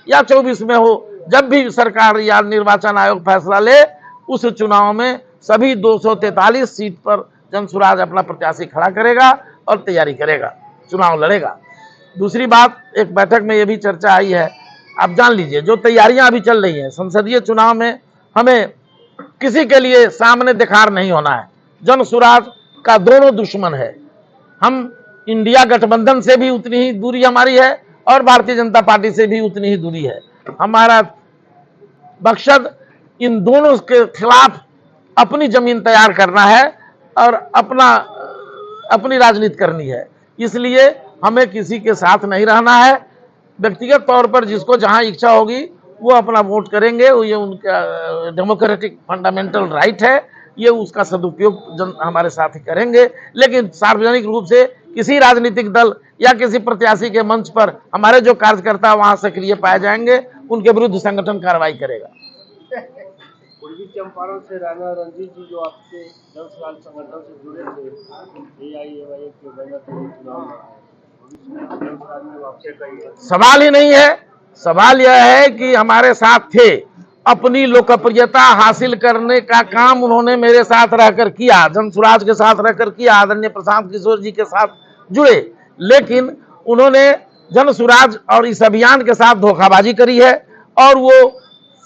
या 24 में हो, जब भी सरकार या निर्वाचन आयोग फैसला ले, उस चुनाव में सभी 243 सीट पर जनसुराज अपना प्रत्याशी खड़ा करेगा और तैयारी करेगा, चुनाव लड़ेगा। दूसरी बात, एक बैठक में यह भी चर्चा आई है, आप जान लीजिए जो तैयारियां अभी चल रही हैं संसदीय चुनाव में, हमें किसी के लिए सामने दिखार नहीं होना है। जनसुराज का दोनों दुश्मन है, हम इंडिया गठबंधन से भी उतनी ही दूरी हमारी है और भारतीय जनता पार्टी से भी उतनी ही दूरी है। हमारा मकसद इन दोनों के खिलाफ अपनी जमीन तैयार करना है और अपनी राजनीति करनी है। इसलिए हमें किसी के साथ नहीं रहना है। व्यक्तिगत तौर पर जिसको जहां इच्छा होगी वो अपना वोट करेंगे, ये उनका डेमोक्रेटिक फंडामेंटल राइट है, ये उसका सदुपयोग हमारे साथ ही करेंगे। लेकिन सार्वजनिक रूप से किसी राजनीतिक दल या किसी प्रत्याशी के मंच पर हमारे जो कार्यकर्ता वहां सक्रिय पाए जाएंगे, उनके विरुद्ध संगठन कार्रवाई करेगा। पूर्वी चंपारण से राणा रणजीत जी जो आपके जनसुराज संगठन से जुड़े थे, AIAY के बैनर पर चुनाव सवाल ही नहीं है। सवाल यह है कि हमारे साथ थे, अपनी लोकप्रियता हासिल करने का काम उन्होंने मेरे साथ रहकर किया, जनसुराज के साथ रहकर किया, आदरणीय प्रशांत किशोर जी के साथ जुड़े, लेकिन उन्होंने जनसुराज और इस अभियान के साथ धोखाबाजी करी है और वो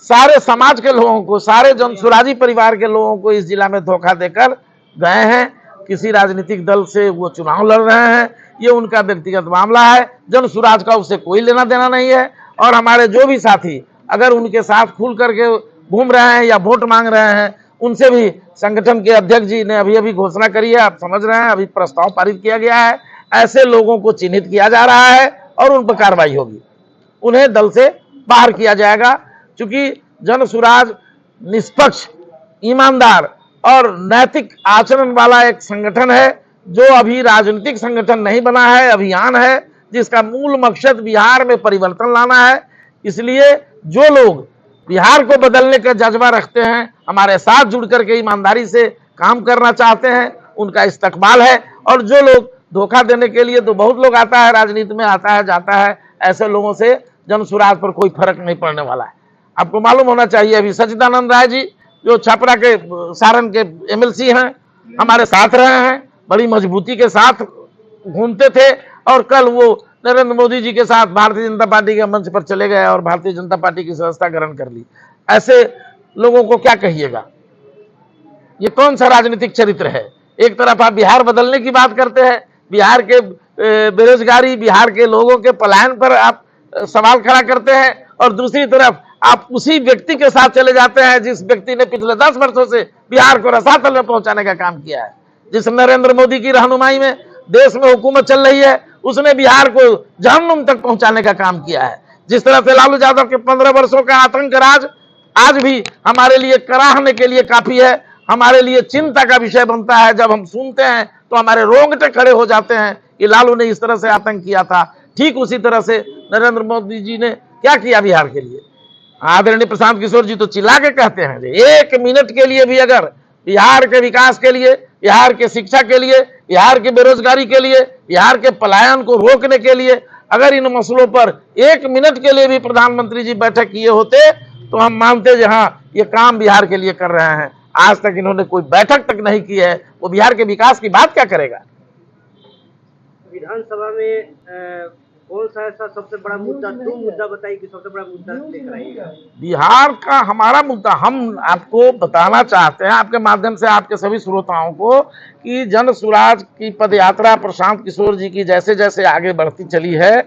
सारे समाज के लोगों को, सारे जनसुराजी परिवार के लोगों को इस जिला में धोखा देकर गए हैं। किसी राजनीतिक दल से वो चुनाव लड़ रहे हैं, ये उनका व्यक्तिगत मामला है, जनसुराज का उससे कोई लेना देना नहीं है। और हमारे जो भी साथी अगर उनके साथ खुल करके घूम रहे हैं या वोट मांग रहे हैं, उनसे भी संगठन के अध्यक्ष जी ने अभी घोषणा करी है, आप समझ रहे हैं, अभी प्रस्ताव पारित किया गया है। ऐसे लोगों को चिन्हित किया जा रहा है और उन पर कार्रवाई होगी, उन्हें दल से बाहर किया जाएगा। क्योंकि जनसुराज निष्पक्ष, ईमानदार और नैतिक आचरण वाला एक संगठन है, जो अभी राजनीतिक संगठन नहीं बना है, अभियान है जिसका मूल मकसद बिहार में परिवर्तन लाना है। इसलिए जो लोग बिहार को बदलने का जज्बा रखते हैं, हमारे साथ जुड़ करके ईमानदारी से काम करना चाहते हैं, उनका इस्तकबाल है। और जो लोग धोखा देने के लिए, तो बहुत लोग आता है राजनीति में, आता है जाता है, ऐसे लोगों से जनसुराज पर कोई फर्क नहीं पड़ने वाला है। आपको मालूम होना चाहिए, अभी सच्चिदानंद राय जी जो छपरा के सारण के MLC हैं, हमारे साथ रहे हैं, बड़ी मजबूती के साथ घूमते थे और कल वो नरेंद्र मोदी जी के साथ भारतीय जनता पार्टी के मंच पर चले गए और भारतीय जनता पार्टी की सदस्यता ग्रहण कर ली। ऐसे लोगों को क्या कहिएगा? ये कौन सा राजनीतिक चरित्र है? एक तरफ आप बिहार बदलने की बात करते हैं, बिहार के बेरोजगारी, बिहार के लोगों के पलायन पर आप सवाल खड़ा करते हैं, और दूसरी तरफ आप उसी व्यक्ति के साथ चले जाते हैं जिस व्यक्ति ने पिछले 10 वर्षों से बिहार को रसातल में पहुंचाने का काम किया है। जिस नरेंद्र मोदी की रहनुमाई में देश में हुकूमत चल रही है, उसने बिहार को जहन्नुम तक पहुंचाने का काम किया है। जिस तरह से लालू यादव के 15 वर्षों का आतंक राज आज भी हमारे लिए कराहने के लिए काफी है, हमारे लिए चिंता का विषय बनता है। जब हम सुनते हैं तो हमारे रोंगटे खड़े हो जाते हैं कि लालू ने इस तरह से आतंक किया था। ठीक उसी तरह से नरेंद्र मोदी जी ने क्या किया बिहार के लिए। आदरणीय प्रशांत किशोर जी तो चिल्ला के कहते हैं, 1 मिनट के लिए भी अगर बिहार के विकास के लिए, बिहार के शिक्षा के लिए, बिहार के बेरोजगारी के लिए, बिहार के पलायन को रोकने के लिए अगर इन मसलों पर 1 मिनट के लिए भी प्रधानमंत्री जी बैठक किए होते तो हम मानते जी हाँ, ये काम बिहार के लिए कर रहे हैं। आज तक इन्होंने कोई बैठक तक नहीं की है, वो बिहार के विकास की बात क्या करेगा? विधानसभा में कौन सा ऐसा सबसे बड़ा मुद्दा, 2 मुद्दा बताइए कि सबसे बड़ा मुद्दा लेकर आइएगा। बिहार का हमारा मुद्दा हम आपको बताना चाहते हैं, आपके माध्यम से आपके सभी श्रोताओं को, कि जनसुराज की पदयात्रा प्रशांत किशोर जी की जैसे जैसे आगे बढ़ती चली है,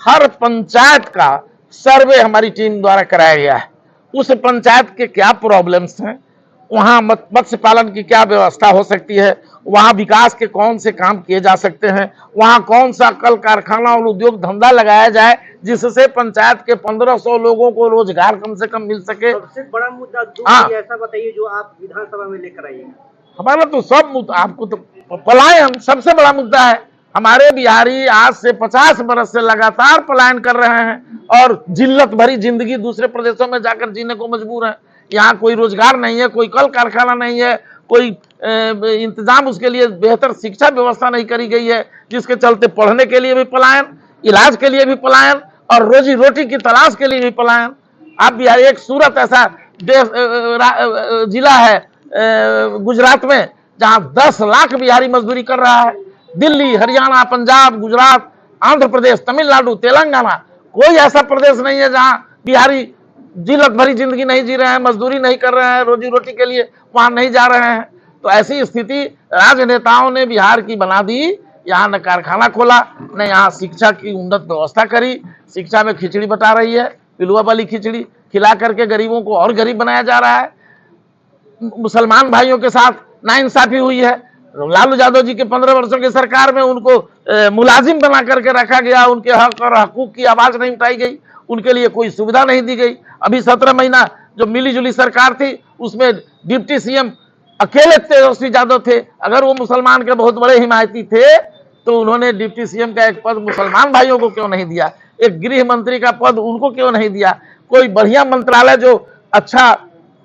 हर पंचायत का सर्वे हमारी टीम द्वारा कराया गया है। उस पंचायत के क्या प्रॉब्लम्स हैं, वहाँ मत्स्य पालन की क्या व्यवस्था हो सकती है, वहाँ विकास के कौन से काम किए जा सकते हैं, वहाँ कौन सा कल कारखाना और उद्योग धंधा लगाया जाए जिससे पंचायत के 1500 लोगों को रोजगार कम से कम मिल सके। सबसे बड़ा मुद्दा ऐसा बताइए जो आप विधानसभा में लेकर आइएगा। हमारा तो सब मुद्दा, आपको तो पलायन सबसे बड़ा मुद्दा है। हमारे बिहारी आज से 50 बरस से लगातार पलायन कर रहे हैं और जिल्लत भरी जिंदगी दूसरे प्रदेशों में जाकर जीने को मजबूर है। यहाँ कोई रोजगार नहीं है, कोई कल कारखाना नहीं है, कोई इंतजाम उसके लिए बेहतर शिक्षा व्यवस्था नहीं करी गई है, जिसके चलते पढ़ने के लिए भी पलायन, इलाज के लिए भी पलायन और रोजी रोटी की तलाश के लिए भी पलायन। आप बिहार, एक सूरत ऐसा जिला है गुजरात में जहां 10 लाख बिहारी मजदूरी कर रहा है। दिल्ली, हरियाणा, पंजाब, गुजरात, आंध्र प्रदेश, तमिलनाडु, तेलंगाना, कोई ऐसा प्रदेश नहीं है जहां बिहारी जिल्लत भरी जिंदगी नहीं जी रहे हैं, मजदूरी नहीं कर रहे हैं, रोजी रोटी के लिए वहां नहीं जा रहे हैं। तो ऐसी स्थिति राजनेताओं ने बिहार की बना दी। यहाँ न कारखाना खोला, न यहाँ शिक्षा की उन्नत व्यवस्था करी। शिक्षा में खिचड़ी बटा रही है, पिलुआ वाली खिचड़ी खिला करके गरीबों को और गरीब बनाया जा रहा है। मुसलमान भाइयों के साथ नाइंसाफी हुई है। लालू यादव जी के 15 वर्षों की सरकार में उनको मुलाजिम बना करके रखा गया, उनके हक और हकूक की आवाज नहीं उठाई गई, उनके लिए कोई सुविधा नहीं दी गई। अभी 17 महीना जो मिली जुली सरकार थी उसमें डिप्टी सीएम अकेले तेजस्वी यादव थे। अगर वो मुसलमान के बहुत बड़े हिमायती थे तो उन्होंने डिप्टी सीएम का एक पद मुसलमान भाइयों को क्यों नहीं दिया? एक गृह मंत्री का पद उनको क्यों नहीं दिया? कोई बढ़िया मंत्रालय जो अच्छा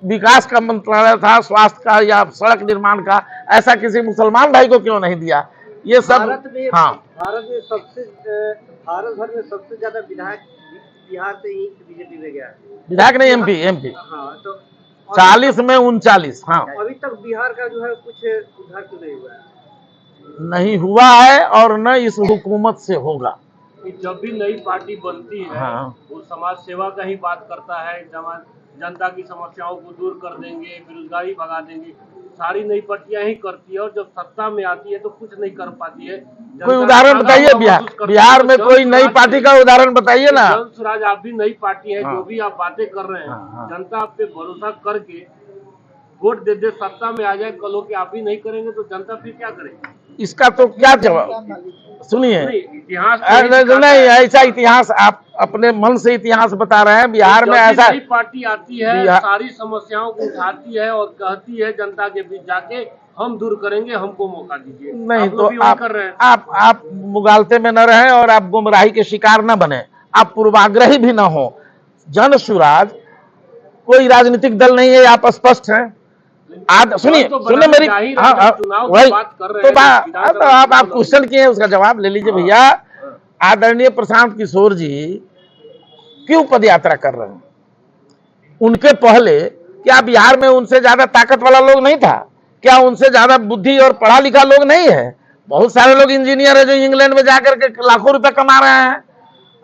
विकास का मंत्रालय था, स्वास्थ्य का या सड़क निर्माण का, ऐसा किसी मुसलमान भाई को क्यों नहीं दिया? ये सब भारत में भारत भर में सबसे ज्यादा विधायक बिहार से ही बीजेपी में गया है। विधायक नहीं, एमपी। हाँ, तो 40 में 39। हाँ, अभी तक बिहार का जो है कुछ उद्धार क्यों नहीं हुआ है? नहीं हुआ है और न इस हुकूमत से होगा। जब भी नई पार्टी बनती है, हाँ। वो समाज सेवा का ही बात करता है, जनता की समस्याओं को दूर कर देंगे, बेरोजगारी भगा देंगे, सारी नई पार्टियां ही करती है। और जब सत्ता में आती है तो कुछ नहीं कर पाती है। कोई उदाहरण बताइए बिहार में कोई नई पार्टी का उदाहरण बताइए ना। जन स्वराज आप भी नई पार्टी है। जो भी आप बातें कर रहे हैं, जनता आप पे भरोसा करके वोट दे दे, सत्ता में आ जाए, कल हो के आप ही नहीं करेंगे तो जनता फिर क्या करेगी? इसका तो क्या जवाब? सुनिए, इतिहास नहीं, ऐसा इतिहास आप अपने मन से इतिहास बता रहे हैं। बिहार में ऐसा नई पार्टी आती है, सारी समस्याओं को उठाती है और कहती है जनता के बीच जाके हम दूर करेंगे, हमको मौका दीजिए। नहीं तो आप कर रहे हैं। आप मुगालते में न रहें और आप गुमराही के शिकार न बने, आप पूर्वाग्रही भी न हो। जन सुराज कोई राजनीतिक दल नहीं है, आप स्पष्ट हैं। सुनिए मेरी वही तो आप क्वेश्चन किए, उसका जवाब ले लीजिए भैया। आदरणीय प्रशांत किशोर जी क्यों पद यात्रा कर रहे हैं? उनके पहले क्या बिहार में उनसे ज्यादा ताकत वाला लोग नहीं था? क्या उनसे ज्यादा बुद्धि और पढ़ा लिखा लोग नहीं है? बहुत सारे लोग इंजीनियर है जो इंग्लैंड में जाकर के लाखों रुपए कमा रहे हैं,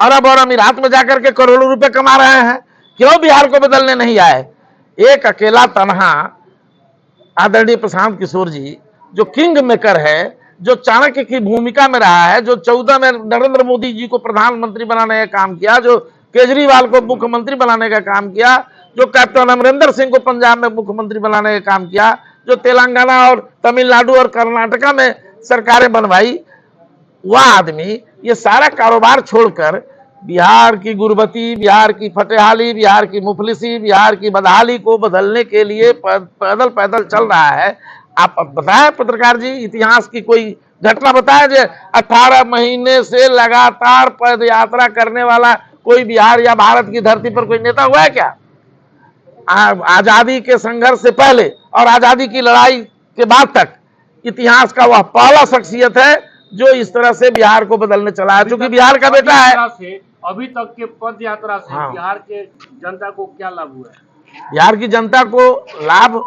अरब और अमीरात में जाकर के करोड़ों रुपए कमा रहे हैं। क्यों बिहार को बदलने नहीं आए? एक अकेला तनहा आदरणीय प्रशांत किशोर जी जो किंग मेकर है, जो चाणक्य की भूमिका में रहा है, जो 14 में नरेंद्र मोदी जी को प्रधानमंत्री बनाने का काम किया, जो केजरीवाल को मुख्यमंत्री बनाने का काम किया, जो कैप्टन अमरिंदर सिंह को पंजाब में मुख्यमंत्री बनाने का काम किया, जो तेलंगाना और तमिलनाडु और कर्नाटका में सरकारें बनवाई, वह आदमी ये सारा कारोबार छोड़कर बिहार की गुरबती, बिहार की फटेहाली, बिहार की मुफलिसी, बिहार की बदहाली को बदलने के लिए पैदल पैदल चल रहा है। आप बताएं पत्रकार जी, इतिहास की कोई घटना बताएं जो 18 महीने से लगातार पद यात्रा करने वाला कोई बिहार या भारत की धरती पर कोई नेता हुआ है क्या? आजादी के संघर्ष से पहले और आजादी की लड़ाई के बाद तक इतिहास का वह पहला शख्सियत है जो इस तरह से बिहार को बदलने चला है। क्योंकि बिहार का बेटा है। अभी तक के पद यात्रा से बिहार के जनता को क्या लाभ हुआ है? बिहार की जनता को लाभ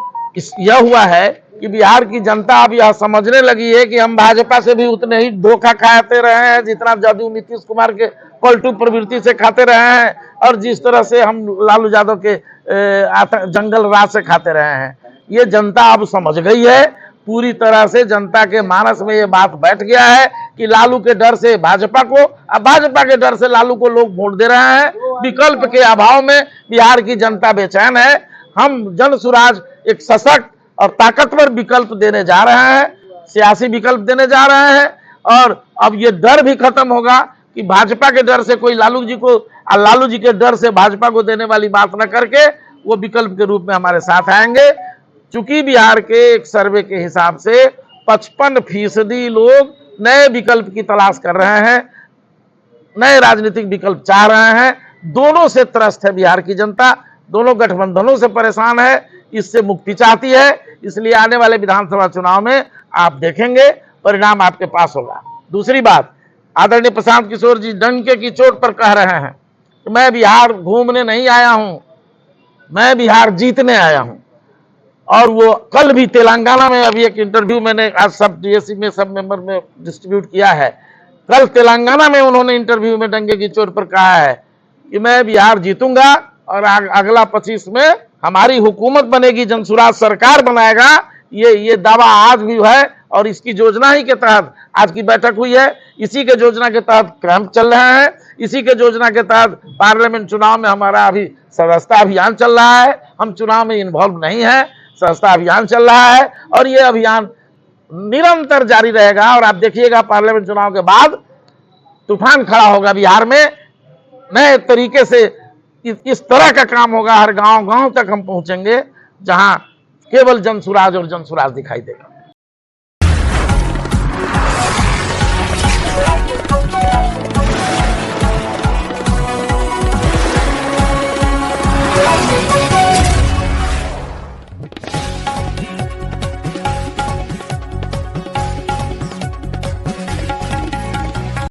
यह हुआ है कि बिहार की जनता अब यह समझने लगी है कि हम भाजपा से भी उतने ही धोखा खाते रहे हैं जितना जदयू नीतीश कुमार के पलटू प्रवृत्ति से खाते रहे हैं, और जिस तरह से हम लालू यादव के जंगल राज से खाते रहे हैं। ये जनता अब समझ गई है पूरी तरह से। जनता के मानस में ये बात बैठ गया है कि लालू के डर से भाजपा को, अब भाजपा के डर से लालू को लोग वोट दे रहे हैं। विकल्प के अभाव में बिहार की जनता बेचैन है। हम जन सुराज एक सशक्त और ताकतवर विकल्प देने जा रहे हैं, सियासी विकल्प देने जा रहे हैं। और अब ये डर भी खत्म होगा कि भाजपा के डर से कोई लालू जी को, लालू जी के डर से भाजपा को देने वाली बात न करके वो विकल्प के रूप में हमारे साथ आएंगे। चूंकि बिहार के एक सर्वे के हिसाब से 55% लोग नए विकल्प की तलाश कर रहे हैं, नए राजनीतिक विकल्प चाह रहे हैं। दोनों से त्रस्त है बिहार की जनता, दोनों गठबंधनों से परेशान है, इससे मुक्ति चाहती है। इसलिए आने वाले विधानसभा चुनाव में आप देखेंगे परिणाम आपके पास होगा। दूसरी बात, आदरणीय प्रशांत किशोर जी डंके की चोट पर कह रहे हैं कि मैं बिहार घूमने नहीं आया हूं, मैं बिहार जीतने आया हूं। और वो कल भी तेलंगाना में, अभी एक इंटरव्यू मैंने आज सब डीएससी में सब मेंबर में डिस्ट्रीब्यूट किया है, कल तेलंगाना में उन्होंने इंटरव्यू में डंके की चोट पर कहा है कि मैं बिहार जीतूंगा और अगला 25 में हमारी हुकूमत बनेगी, जनसुराज सरकार बनाएगा। ये दावा आज भी है और इसकी योजना ही के तहत आज की बैठक हुई है। इसी के योजना के तहत कैंप चल रहे हैं, इसी के योजना के तहत पार्लियामेंट चुनाव में हमारा अभी सदस्यता अभियान चल रहा है। हम चुनाव में इन्वॉल्व नहीं है, सदस्यता अभियान चल रहा है और ये अभियान निरंतर जारी रहेगा। और आप देखिएगा पार्लियामेंट चुनाव के बाद तूफान खड़ा होगा बिहार में, नए तरीके से इस तरह का काम होगा, हर गांव गांव तक हम पहुंचेंगे जहां केवल जनसुराज और जनसुराज दिखाई देगा।